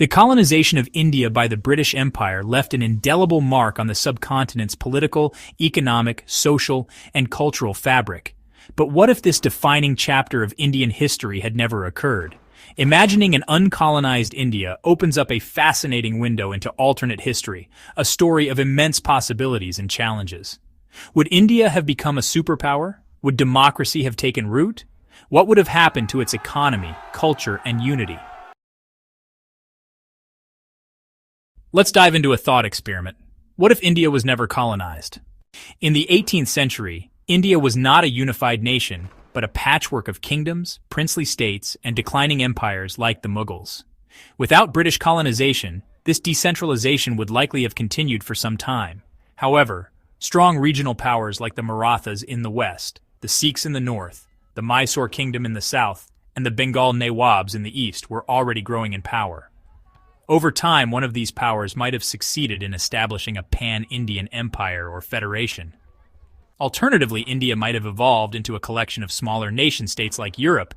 The colonization of India by the British Empire left an indelible mark on the subcontinent's political, economic, social, and cultural fabric. But what if this defining chapter of Indian history had never occurred? Imagining an uncolonized India opens up a fascinating window into alternate history, a story of immense possibilities and challenges. Would India have become a superpower? Would democracy have taken root? What would have happened to its economy, culture, and unity? Let's dive into a thought experiment. What if India was never colonized? In the 18th century, India was not a unified nation, but a patchwork of kingdoms, princely states, and declining empires like the Mughals. Without British colonization, this decentralization would likely have continued for some time. However, strong regional powers like the Marathas in the west, the Sikhs in the north, the Mysore kingdom in the south, and the Bengal Nawabs in the east were already growing in power. Over time, one of these powers might have succeeded in establishing a pan-Indian empire or federation. Alternatively, India might have evolved into a collection of smaller nation-states like Europe,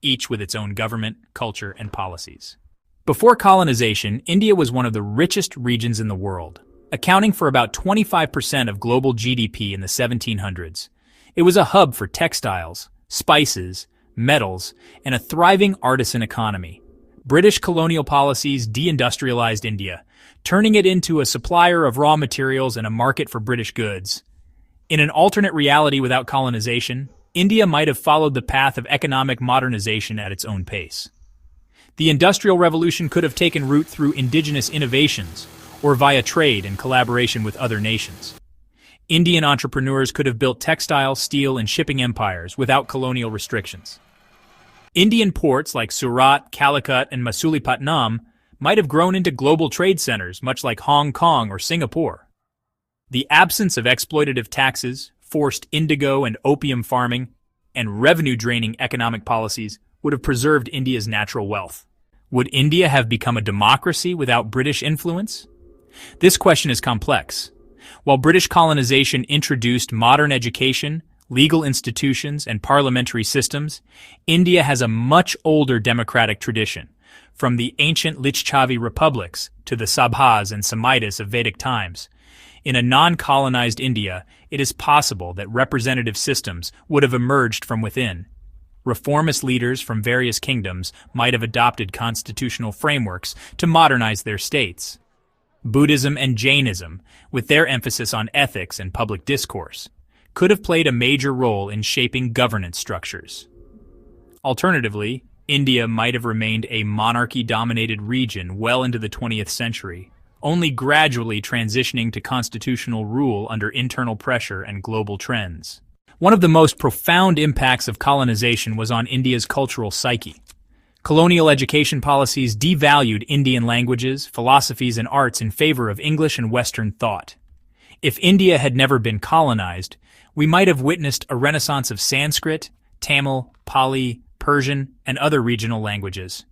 each with its own government, culture, and policies. Before colonization, India was one of the richest regions in the world, accounting for about 25% of global GDP in the 1700s. It was a hub for textiles, spices, metals, and a thriving artisan economy. British colonial policies deindustrialized India, turning it into a supplier of raw materials and a market for British goods. In an alternate reality without colonization, India might have followed the path of economic modernization at its own pace. The Industrial Revolution could have taken root through indigenous innovations or via trade and collaboration with other nations. Indian entrepreneurs could have built textile, steel, and shipping empires without colonial restrictions. Indian ports like Surat, Calicut, and Masulipatam might have grown into global trade centers, much like Hong Kong or Singapore. The absence of exploitative taxes, forced indigo and opium farming, and revenue-draining economic policies would have preserved India's natural wealth. Would India have become a democracy without British influence? This question is complex. While British colonization introduced modern education, legal institutions, and parliamentary systems, India has a much older democratic tradition, from the ancient Lichavi republics to the Sabhas and Samhitas of Vedic times. In a non-colonized India, it is possible that representative systems would have emerged from within. Reformist leaders from various kingdoms might have adopted constitutional frameworks to modernize their states. Buddhism and Jainism, with their emphasis on ethics and public discourse, could have played a major role in shaping governance structures. Alternatively, India might have remained a monarchy-dominated region well into the 20th century, only gradually transitioning to constitutional rule under internal pressure and global trends. One of the most profound impacts of colonization was on India's cultural psyche. Colonial education policies devalued Indian languages, philosophies, and arts in favor of English and Western thought. If India had never been colonized, we might have witnessed a renaissance of Sanskrit, Tamil, Pali, Persian, and other regional languages.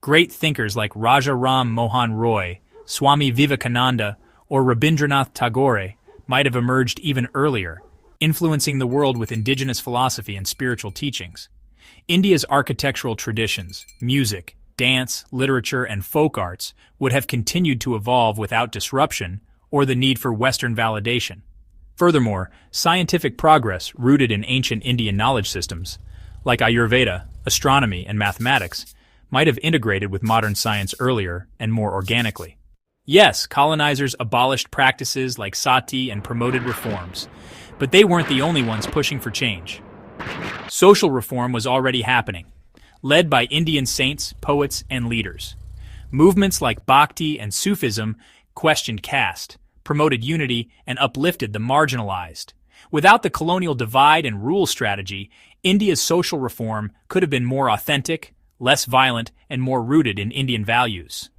Great thinkers like Raja Ram Mohan Roy, Swami Vivekananda, or Rabindranath Tagore might have emerged even earlier, influencing the world with indigenous philosophy and spiritual teachings. India's architectural traditions, music, dance, literature, and folk arts would have continued to evolve without disruption or the need for Western validation. Furthermore, scientific progress rooted in ancient Indian knowledge systems, like Ayurveda, astronomy, and mathematics, might have integrated with modern science earlier and more organically. Yes, colonizers abolished practices like sati and promoted reforms, but they weren't the only ones pushing for change. Social reform was already happening, led by Indian saints, poets, and leaders. Movements like Bhakti and Sufism questioned caste, promoted unity, and uplifted the marginalized. Without the colonial divide and rule strategy, India's social reform could have been more authentic, less violent, and more rooted in Indian values.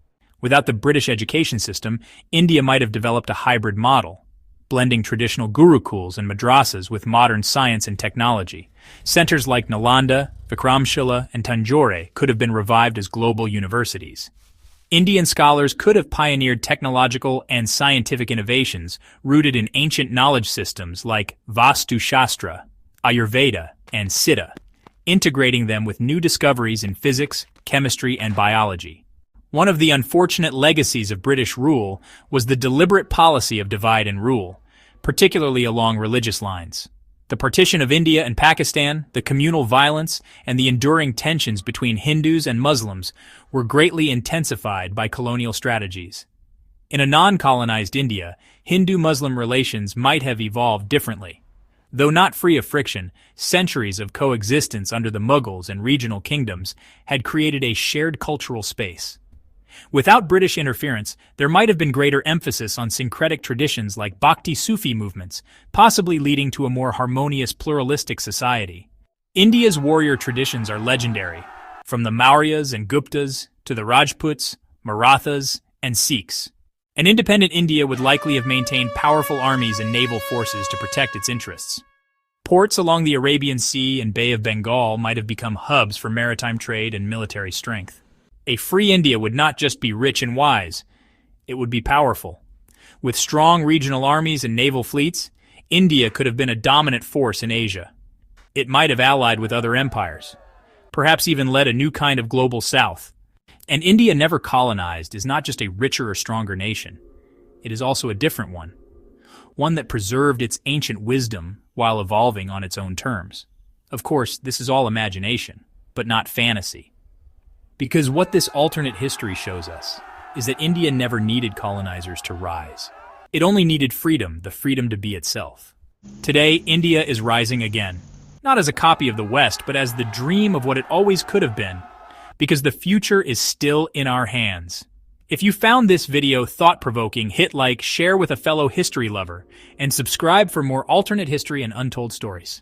Without the British education system, India might have developed a hybrid model, blending traditional gurukuls and madrasas with modern science and technology. Centers like Nalanda, Vikramshila, and Tanjore could have been revived as global universities. Indian scholars could have pioneered technological and scientific innovations rooted in ancient knowledge systems like Vastu Shastra, Ayurveda, and Siddha, integrating them with new discoveries in physics, chemistry, and biology. One of the unfortunate legacies of British rule was the deliberate policy of divide and rule, particularly along religious lines. The partition of India and Pakistan, the communal violence, and the enduring tensions between Hindus and Muslims were greatly intensified by colonial strategies. In a non-colonized India, Hindu-Muslim relations might have evolved differently. Though not free of friction, centuries of coexistence under the Mughals and regional kingdoms had created a shared cultural space. Without British interference, there might have been greater emphasis on syncretic traditions like Bhakti Sufi movements, possibly leading to a more harmonious, pluralistic society. India's warrior traditions are legendary, from the Mauryas and Guptas to the Rajputs, Marathas, and Sikhs. An independent India would likely have maintained powerful armies and naval forces to protect its interests. Ports along the Arabian Sea and Bay of Bengal might have become hubs for maritime trade and military strength. A free India would not just be rich and wise, it would be powerful. With strong regional armies and naval fleets, India could have been a dominant force in Asia. It might have allied with other empires, perhaps even led a new kind of global south. And India never colonized is not just a richer or stronger nation. It is also a different one that preserved its ancient wisdom while evolving on its own terms. Of course, this is all imagination, but not fantasy. Because what this alternate history shows us is that India never needed colonizers to rise. It only needed freedom, the freedom to be itself. Today, India is rising again, not as a copy of the West, but as the dream of what it always could have been, because the future is still in our hands. If you found this video thought-provoking, hit like, share with a fellow history lover, and subscribe for more alternate history and untold stories.